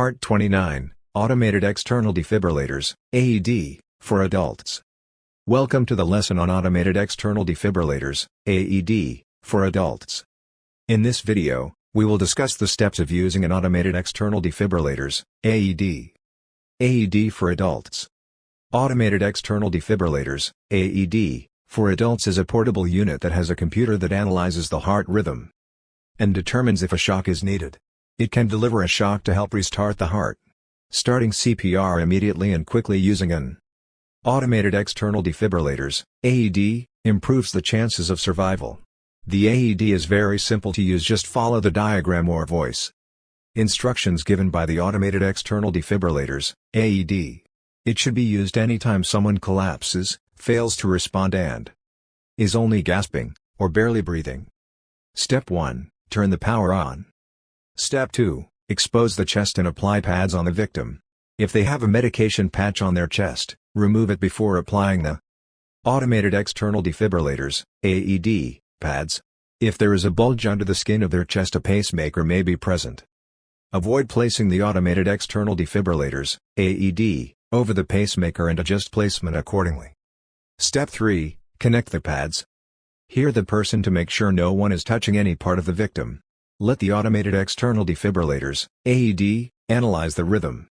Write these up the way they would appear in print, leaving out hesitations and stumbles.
Part 29, Automated External Defibrillators, AED, for Adults. Welcome to the lesson on Automated External Defibrillators, AED, for Adults. In this video, we will discuss the steps of using an Automated External Defibrillators, AED. AED for Adults. Automated External Defibrillators, AED, for Adults is a portable unit that has a computer that analyzes the heart rhythm and determines if a shock is needed. It can deliver a shock to help restart the heart, starting CPR immediately and quickly using an Automated External Defibrillators, AED, improves the chances of survival. The AED is very simple to use, just follow the diagram or voice instructions given by the Automated External Defibrillators, AED. It should be used anytime someone collapses, fails to respond and is only gasping, or barely breathing. Step 1, turn the power on. Step 2, expose the chest and apply pads on the victim. If they have a medication patch on their chest, remove it before applying the Automated External Defibrillators, AED, pads. If there is a bulge under the skin of their chest, a pacemaker may be present. Avoid placing the Automated External Defibrillators, AED, over the pacemaker and adjust placement accordingly. Step 3, connect the pads. Hear the person to make sure no one is touching any part of the victim. Let the Automated External Defibrillators, AED, analyze the rhythm.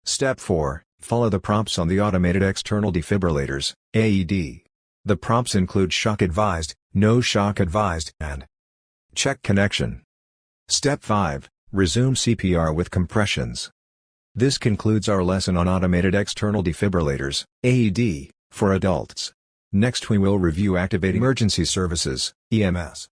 Step 4, follow the prompts on the Automated External Defibrillators, AED. The prompts include shock advised, no shock advised, and check connection. Step 5, resume CPR with compressions. This concludes our lesson on Automated External Defibrillators, AED, for Adults. Next we will review activating emergency services, EMS.